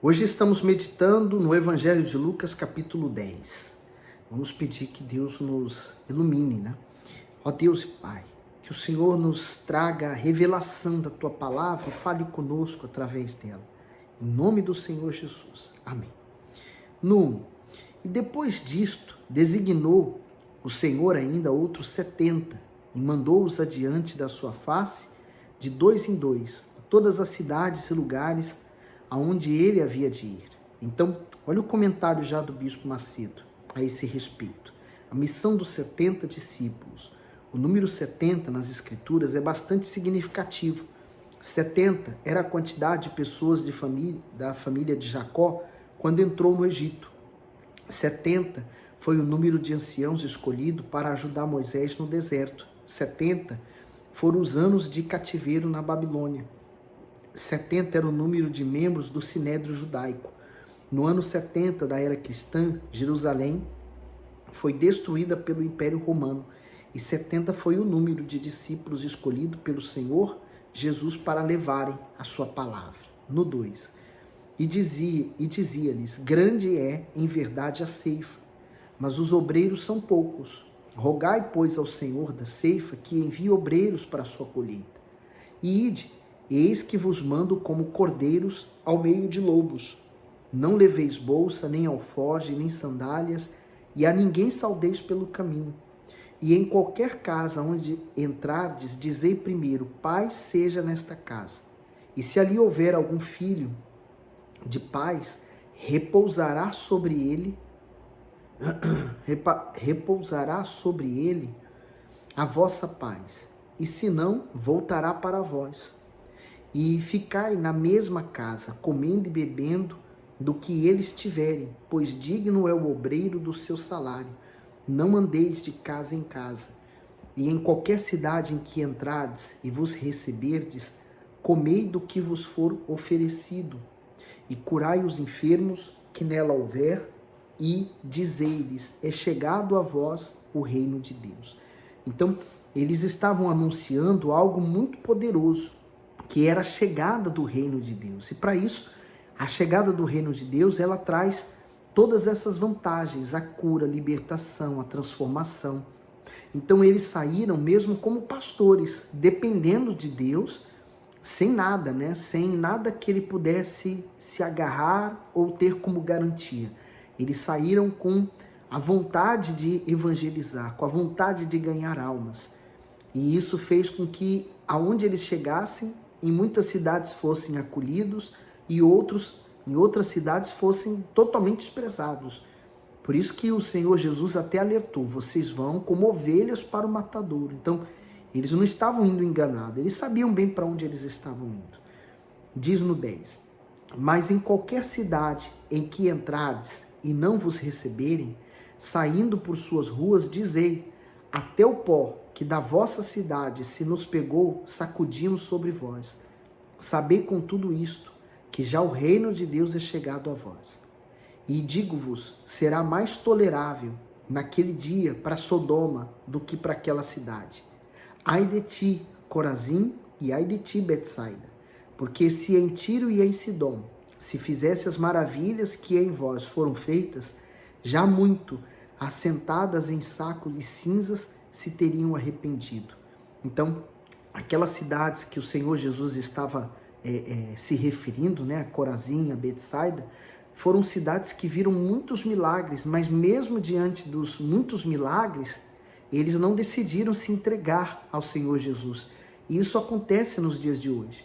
Hoje estamos meditando no Evangelho de Lucas, capítulo 10. Vamos pedir que Deus nos ilumine, né? Ó Deus e Pai, que o Senhor nos traga a revelação da Tua palavra e fale conosco através dela. Em nome do Senhor Jesus. Amém. E depois disto, designou o Senhor ainda outros 70 e mandou-os adiante da sua face, de dois em dois, a todas as cidades e lugares aonde ele havia de ir. Então, olha o comentário já do Bispo Macedo a esse respeito. A missão dos 70 discípulos. O número 70 nas Escrituras é bastante significativo. 70 era a quantidade de pessoas da família de Jacó quando entrou no Egito. 70 foi o número de anciãos escolhido para ajudar Moisés no deserto. 70 foram os anos de cativeiro na Babilônia. 70 era o número de membros do Sinédrio Judaico. No ano 70 da era cristã, Jerusalém foi destruída pelo Império Romano e 70 foi o número de discípulos escolhido pelo Senhor Jesus para levarem a sua palavra. No 2. E dizia-lhes, grande é em verdade a ceifa, mas os obreiros são poucos. Rogai, pois, ao Senhor da ceifa que envie obreiros para a sua colheita. E ide, eis que vos mando como cordeiros ao meio de lobos. Não leveis bolsa, nem alforje, nem sandálias, e a ninguém saudeis pelo caminho. E em qualquer casa onde entrardes, dizei primeiro, paz seja nesta casa. E se ali houver algum filho de paz, repousará sobre ele a vossa paz, e se não, voltará para vós. E ficai na mesma casa, comendo e bebendo do que eles tiverem, pois digno é o obreiro do seu salário. Não andeis de casa em casa. E em qualquer cidade em que entrardes e vos receberdes, comei do que vos for oferecido, e curai os enfermos que nela houver, e dizei-lhes, é chegado a vós o reino de Deus. Então, eles estavam anunciando algo muito poderoso, que era a chegada do reino de Deus. E para isso, a chegada do reino de Deus, ela traz todas essas vantagens, a cura, a libertação, a transformação. Então eles saíram mesmo como pastores, dependendo de Deus, sem nada, né? Sem nada que ele pudesse se agarrar ou ter como garantia. Eles saíram com a vontade de evangelizar, com a vontade de ganhar almas. E isso fez com que, aonde eles chegassem, em muitas cidades fossem acolhidos e em outras cidades fossem totalmente desprezados. Por isso que o Senhor Jesus até alertou, vocês vão como ovelhas para o matadouro. Então, eles não estavam indo enganados, eles sabiam bem para onde eles estavam indo. Diz no 10, mas em qualquer cidade em que entrardes e não vos receberem, saindo por suas ruas, dizei, até o pó que da vossa cidade se nos pegou, sacudimos sobre vós. Sabei com tudo isto, que já o reino de Deus é chegado a vós. E digo-vos, será mais tolerável naquele dia para Sodoma do que para aquela cidade. Ai de ti, Corazim, e ai de ti, Betsaida, porque se em Tiro e em Sidom se fizesse as maravilhas que em vós foram feitas, já muito, assentadas em sacos e cinzas, se teriam arrependido. Então, aquelas cidades que o Senhor Jesus estava se referindo, né, a Corazim, a Betsaida, foram cidades que viram muitos milagres, mas mesmo diante dos muitos milagres, eles não decidiram se entregar ao Senhor Jesus. E isso acontece nos dias de hoje.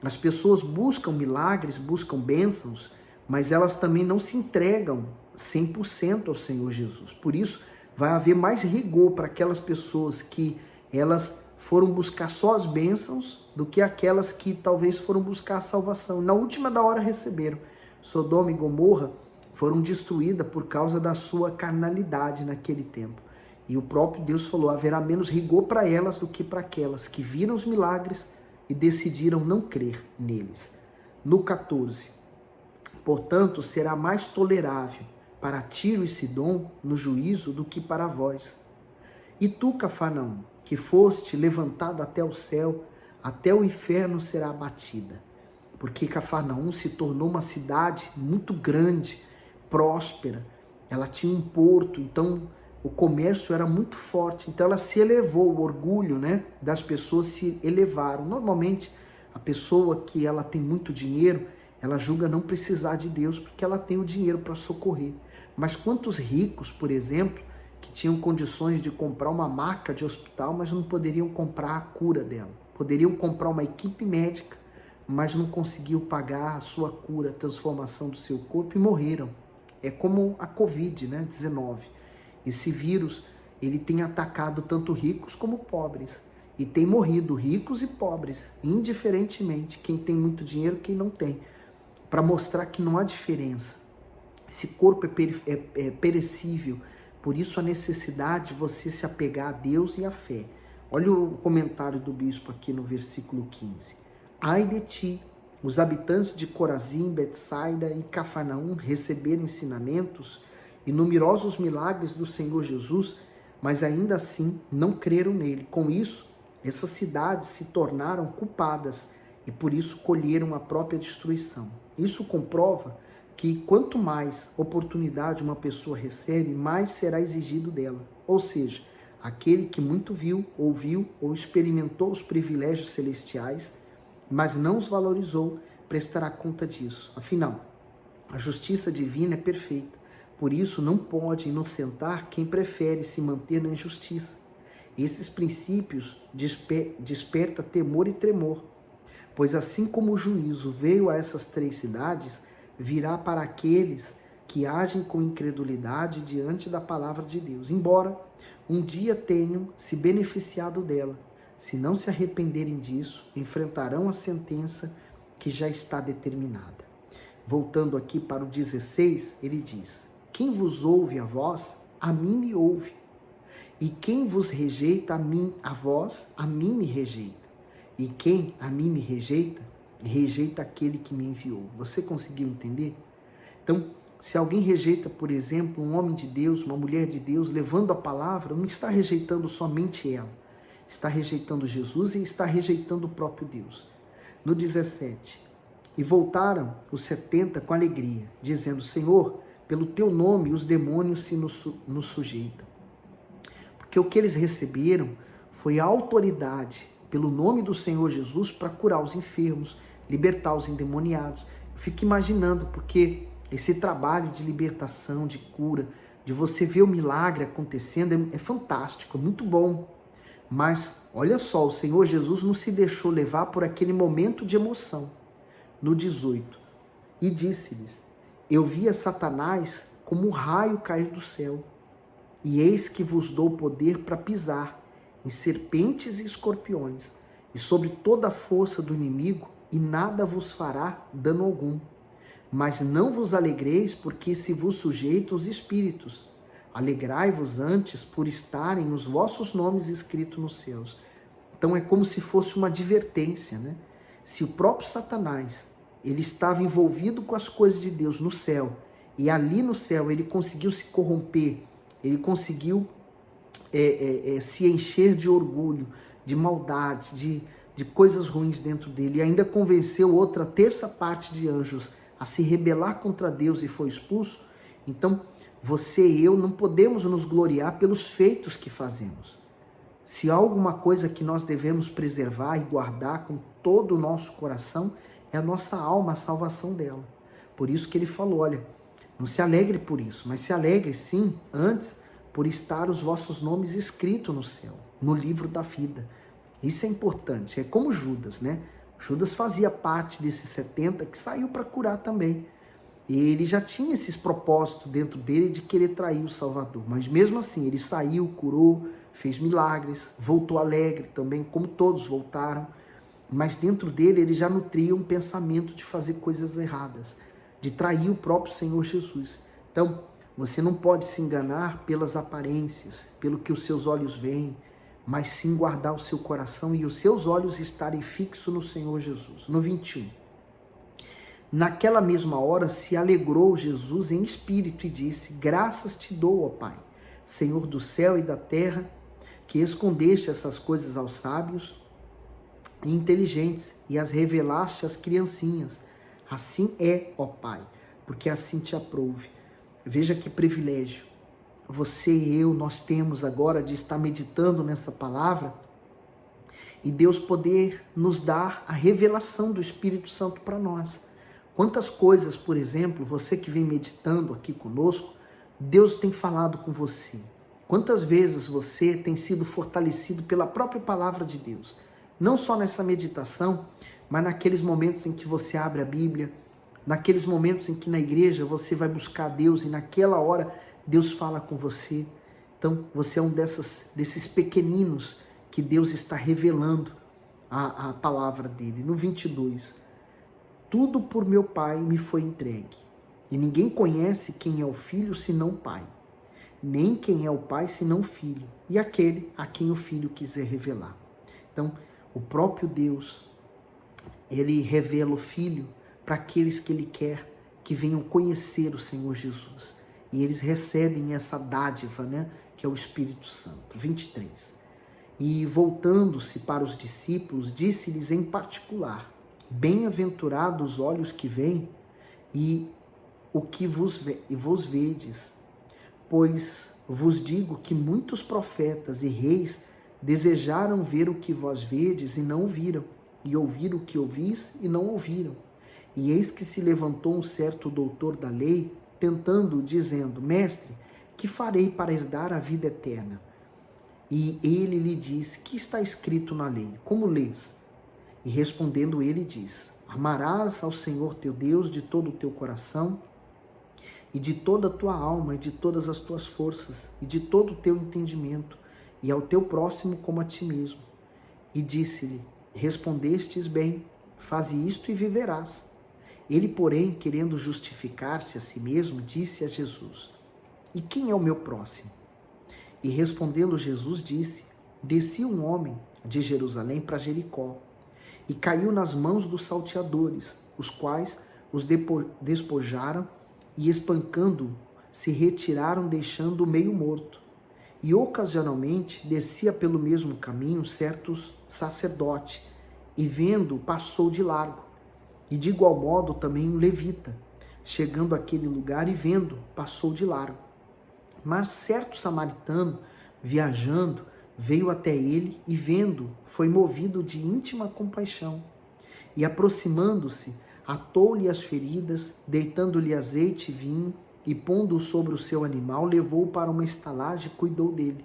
As pessoas buscam milagres, buscam bênçãos, mas elas também não se entregam 100% ao Senhor Jesus. Por isso, vai haver mais rigor para aquelas pessoas que elas foram buscar só as bênçãos do que aquelas que talvez foram buscar a salvação. Na última da hora receberam. Sodoma e Gomorra foram destruídas por causa da sua carnalidade naquele tempo. E o próprio Deus falou, haverá menos rigor para elas do que para aquelas que viram os milagres e decidiram não crer neles. No 14, portanto, será mais tolerável para Tiro e Sidom no juízo do que para vós. E tu, Cafarnaum, que foste levantado até o céu, até o inferno será abatida. porque Cafarnaum se tornou uma cidade muito grande, próspera. Ela tinha um porto, então o comércio era muito forte. Então ela se elevou, o orgulho, né, das pessoas se elevaram. Normalmente, a pessoa que ela tem muito dinheiro, ela julga não precisar de Deus porque ela tem o dinheiro para socorrer. Mas quantos ricos, por exemplo, que tinham condições de comprar uma maca de hospital, mas não poderiam comprar a cura dela. Poderiam comprar uma equipe médica, mas não conseguiam pagar a sua cura, a transformação do seu corpo e morreram. É como a Covid, né, 19. Esse vírus, ele tem atacado tanto ricos como pobres. E tem morrido ricos e pobres, indiferentemente, quem tem muito dinheiro e quem não tem. Para mostrar que não há diferença. Esse corpo é perecível, por isso a necessidade de você se apegar a Deus e à fé. Olha o comentário do bispo aqui no versículo 15. Ai de ti, os habitantes de Corazim, Betsaida e Cafarnaum receberam ensinamentos e numerosos milagres do Senhor Jesus, mas ainda assim não creram nele. Com isso, essas cidades se tornaram culpadas e por isso colheram a própria destruição. Isso comprova que quanto mais oportunidade uma pessoa recebe, mais será exigido dela. Ou seja, aquele que muito viu, ouviu ou experimentou os privilégios celestiais, mas não os valorizou, prestará conta disso. Afinal, a justiça divina é perfeita. Por isso, não pode inocentar quem prefere se manter na injustiça. Esses princípios despertam temor e tremor, pois assim como o juízo veio a essas 3 cidades, virá para aqueles que agem com incredulidade diante da palavra de Deus, embora um dia tenham se beneficiado dela. Se não se arrependerem disso, enfrentarão a sentença que já está determinada. Voltando aqui para o 16, ele diz: quem vos ouve a vós, a mim me ouve. E quem vos rejeita a vós, a mim me rejeita. E quem a mim me rejeita, rejeita aquele que me enviou. Você conseguiu entender? Então, se alguém rejeita, por exemplo, um homem de Deus, uma mulher de Deus, levando a palavra, não está rejeitando somente ela. Está rejeitando Jesus e está rejeitando o próprio Deus. No 17, e voltaram os 70 com alegria, dizendo: Senhor, pelo teu nome os demônios se nos sujeitam. Porque o que eles receberam foi a autoridade pelo nome do Senhor Jesus para curar os enfermos, libertar os endemoniados. Eu fico imaginando, porque esse trabalho de libertação, de cura, de você ver o milagre acontecendo, é fantástico, é muito bom. Mas, olha só, o Senhor Jesus não se deixou levar por aquele momento de emoção. No 18, e disse-lhes: eu via Satanás como um raio cair do céu, e eis que vos dou poder para pisar em serpentes e escorpiões, e sobre toda a força do inimigo, e nada vos fará dano algum. Mas não vos alegreis porque se vos sujeita os espíritos. Alegrai-vos antes por estarem os vossos nomes escritos nos céus. Então é como se fosse uma advertência, né? Se o próprio Satanás, ele estava envolvido com as coisas de Deus no céu, e ali no céu ele conseguiu se corromper, ele conseguiu se encher de orgulho, de maldade, de coisas ruins dentro dele, e ainda convenceu outra terça parte de anjos a se rebelar contra Deus e foi expulso. Então, você e eu não podemos nos gloriar pelos feitos que fazemos. Se há alguma coisa que nós devemos preservar e guardar com todo o nosso coração, é a nossa alma, a salvação dela. Por isso que ele falou, olha, não se alegre por isso, mas se alegre sim, antes, por estar os vossos nomes escritos no céu, no livro da vida. Isso é importante, é como Judas, né? Judas fazia parte desses 70 que saiu para curar também. E ele já tinha esses propósitos dentro dele de querer trair o Salvador. Mas mesmo assim, ele saiu, curou, fez milagres, voltou alegre também, como todos voltaram. Mas dentro dele, ele já nutria um pensamento de fazer coisas erradas, de trair o próprio Senhor Jesus. Então, você não pode se enganar pelas aparências, pelo que os seus olhos veem, mas sim guardar o seu coração e os seus olhos estarem fixos no Senhor Jesus. No 21. Naquela mesma hora se alegrou Jesus em espírito e disse: graças te dou, ó Pai, Senhor do céu e da terra, que escondeste essas coisas aos sábios e inteligentes, e as revelaste às criancinhas. Assim é, ó Pai, porque assim te aprouve. Veja que privilégio você e eu, nós temos agora de estar meditando nessa palavra e Deus poder nos dar a revelação do Espírito Santo para nós. Quantas coisas, por exemplo, você que vem meditando aqui conosco, Deus tem falado com você. Quantas vezes você tem sido fortalecido pela própria palavra de Deus. Não só nessa meditação, mas naqueles momentos em que você abre a Bíblia, naqueles momentos em que na igreja você vai buscar Deus e naquela hora Deus fala com você. Então, você é um desses pequeninos que Deus está revelando a palavra dele. No 22, tudo por meu Pai me foi entregue, e ninguém conhece quem é o Filho senão o Pai, nem quem é o Pai senão o Filho, e aquele a quem o Filho quiser revelar. Então, o próprio Deus, ele revela o Filho para aqueles que ele quer que venham conhecer o Senhor Jesus. E eles recebem essa dádiva, né, que é o Espírito Santo. 23. E voltando-se para os discípulos, disse-lhes em particular: bem-aventurados os olhos que veem e o que vos vedes, pois vos digo que muitos profetas e reis desejaram ver o que vós vedes e não o viram, e ouvir o que ouvis e não ouviram. E eis que se levantou um certo doutor da lei, tentando, dizendo: Mestre, que farei para herdar a vida eterna? E ele lhe disse: que está escrito na lei? Como lês? E respondendo ele diz: amarás ao Senhor teu Deus de todo o teu coração, e de toda a tua alma, e de todas as tuas forças, e de todo o teu entendimento, e ao teu próximo como a ti mesmo. E disse-lhe: respondestes bem, faze isto e viverás. Ele, porém, querendo justificar-se a si mesmo, disse a Jesus: e quem é o meu próximo? E respondendo Jesus disse: descia um homem de Jerusalém para Jericó, e caiu nas mãos dos salteadores, os quais os despojaram e, espancando-o, se retiraram, deixando-o meio morto. E ocasionalmente descia pelo mesmo caminho certo sacerdote, e vendo, passou de largo. E de igual modo também um levita, chegando àquele lugar e vendo, passou de largo. Mas certo samaritano, viajando, veio até ele e vendo, foi movido de íntima compaixão. E aproximando-se, atou-lhe as feridas, deitando-lhe azeite e vinho, e pondo-o sobre o seu animal, levou-o para uma estalagem e cuidou dele.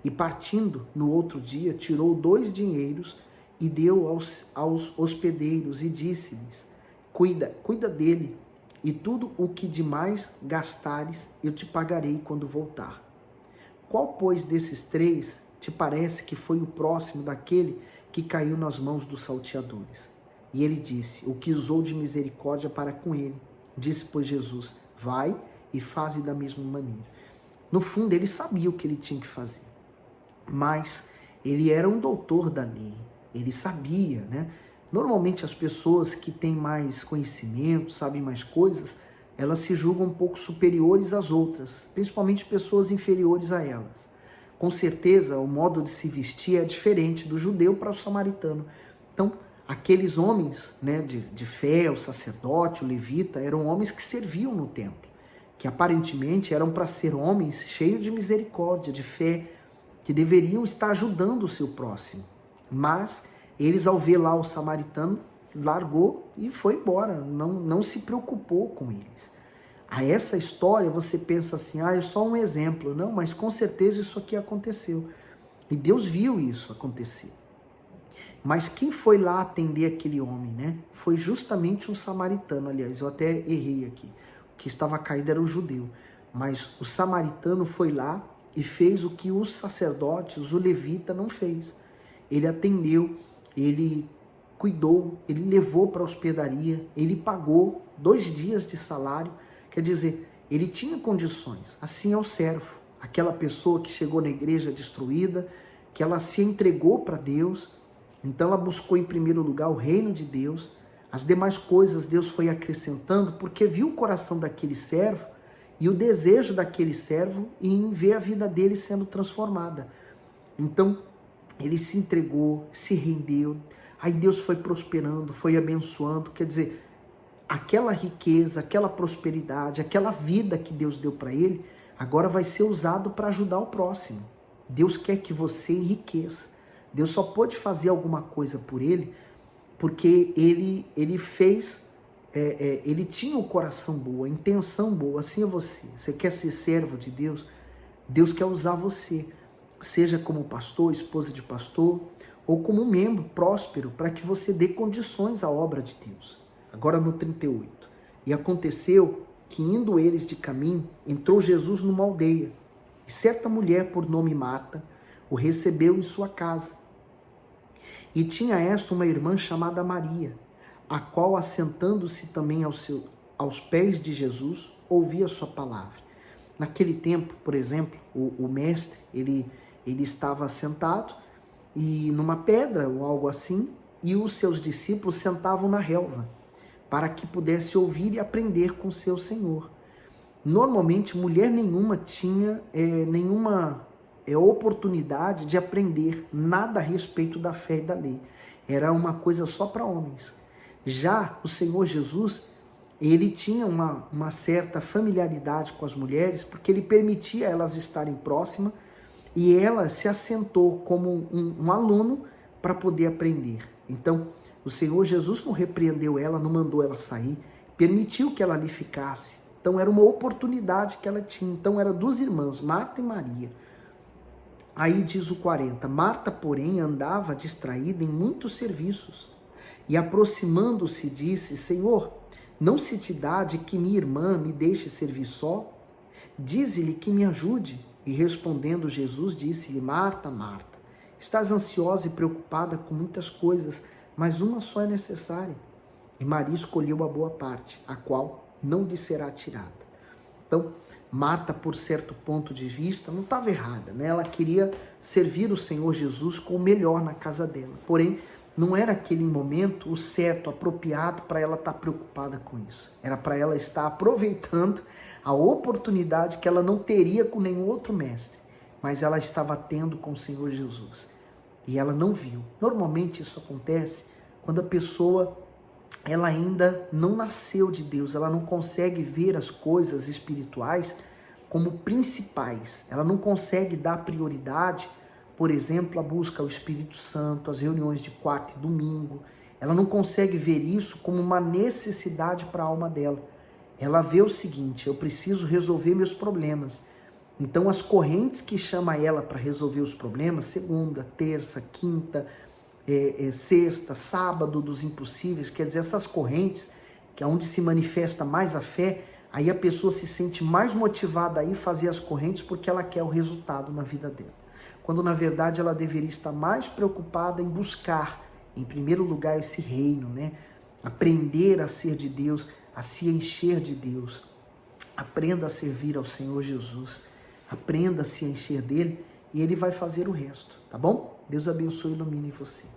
E partindo, no outro dia, tirou 2 dinheiros e deu aos hospedeiros e disse-lhes: cuida dele, e tudo o que demais gastares eu te pagarei quando voltar. Qual, pois, desses 3 te parece que foi o próximo daquele que caiu nas mãos dos salteadores? E ele disse: o que usou de misericórdia para com ele. Disse, pois, Jesus: vai e faze da mesma maneira. No fundo, ele sabia o que ele tinha que fazer, mas ele era um doutor da lei, ele sabia, né? Normalmente as pessoas que têm mais conhecimento, sabem mais coisas, elas se julgam um pouco superiores às outras, principalmente pessoas inferiores a elas. Com certeza, o modo de se vestir é diferente do judeu para o samaritano. Então, aqueles homens, né, de fé, o sacerdote, o levita, eram homens que serviam no templo, que aparentemente eram para ser homens cheios de misericórdia, de fé, que deveriam estar ajudando o seu próximo. Mas eles, ao ver lá o samaritano, largou e foi embora, não se preocupou com eles. A essa história você pensa assim: é só um exemplo. Não, mas com certeza isso aqui aconteceu. E Deus viu isso acontecer. Mas quem foi lá atender aquele homem, né? Foi justamente um samaritano. Aliás, eu até errei aqui. O que estava caído era o judeu. Mas o samaritano foi lá e fez o que os sacerdotes, o levita, não fez. Ele atendeu, ele cuidou, ele levou para a hospedaria, ele pagou 2 dias de salário. Quer dizer, ele tinha condições. Assim é o servo, aquela pessoa que chegou na igreja destruída, que ela se entregou para Deus, então ela buscou em primeiro lugar o reino de Deus. As demais coisas Deus foi acrescentando, porque viu o coração daquele servo e o desejo daquele servo em ver a vida dele sendo transformada. Então, ele se entregou, se rendeu. Aí Deus foi prosperando, foi abençoando, quer dizer, aquela riqueza, aquela prosperidade, aquela vida que Deus deu para ele, agora vai ser usado para ajudar o próximo. Deus quer que você enriqueça. Deus só pode fazer alguma coisa por ele porque ele fez, ele tinha o coração bom, a intenção boa. Assim é você. Você quer ser servo de Deus? Deus quer usar você, seja como pastor, esposa de pastor, ou como membro próspero, para que você dê condições à obra de Deus. Agora no 38. E aconteceu que, indo eles de caminho, entrou Jesus numa aldeia, e certa mulher, por nome Marta, o recebeu em sua casa. E tinha essa uma irmã chamada Maria, a qual, assentando-se também aos pés de Jesus, ouvia sua palavra. Naquele tempo, por exemplo, o mestre, ele estava sentado e numa pedra ou algo assim, e os seus discípulos sentavam na relva, para que pudesse ouvir e aprender com seu Senhor. Normalmente, mulher nenhuma tinha nenhuma oportunidade de aprender nada a respeito da fé e da lei. Era uma coisa só para homens. Já o Senhor Jesus, ele tinha uma certa familiaridade com as mulheres, porque ele permitia elas estarem próximas, e ela se assentou como um aluno para poder aprender. Então, o Senhor Jesus não repreendeu ela, não mandou ela sair, permitiu que ela ali ficasse. Então, era uma oportunidade que ela tinha. Então, eram duas irmãs, Marta e Maria. Aí diz o 40, Marta, porém, andava distraída em muitos serviços, e aproximando-se disse, Senhor, não se te dá de que minha irmã me deixe servir só? Dize-lhe que me ajude. E respondendo Jesus, disse-lhe, Marta, Marta, estás ansiosa e preocupada com muitas coisas, mas uma só é necessária. E Maria escolheu a boa parte, a qual não lhe será tirada. Então, Marta, por certo ponto de vista, não estava errada, né? Ela queria servir o Senhor Jesus com o melhor na casa dela. Porém, não era aquele momento o certo, apropriado para ela estar preocupada com isso. Era para ela estar aproveitando a oportunidade que ela não teria com nenhum outro mestre, mas ela estava tendo com o Senhor Jesus. E ela não viu. Normalmente isso acontece quando a pessoa ela ainda não nasceu de Deus, ela não consegue ver as coisas espirituais como principais. Ela não consegue dar prioridade, por exemplo, à busca ao Espírito Santo, às reuniões de quarta e domingo. Ela não consegue ver isso como uma necessidade para a alma dela. Ela vê o seguinte, eu preciso resolver meus problemas. Então as correntes que chamam ela para resolver os problemas, segunda, terça, quinta, sexta, sábado dos impossíveis, quer dizer, essas correntes, que é onde se manifesta mais a fé, aí a pessoa se sente mais motivada a ir fazer as correntes porque ela quer o resultado na vida dela. Quando na verdade ela deveria estar mais preocupada em buscar, em primeiro lugar, esse reino, né? Aprender a ser de Deus, a se encher de Deus. Aprenda a servir ao Senhor Jesus, aprenda a se encher dele e ele vai fazer o resto, tá bom? Deus abençoe e ilumine você.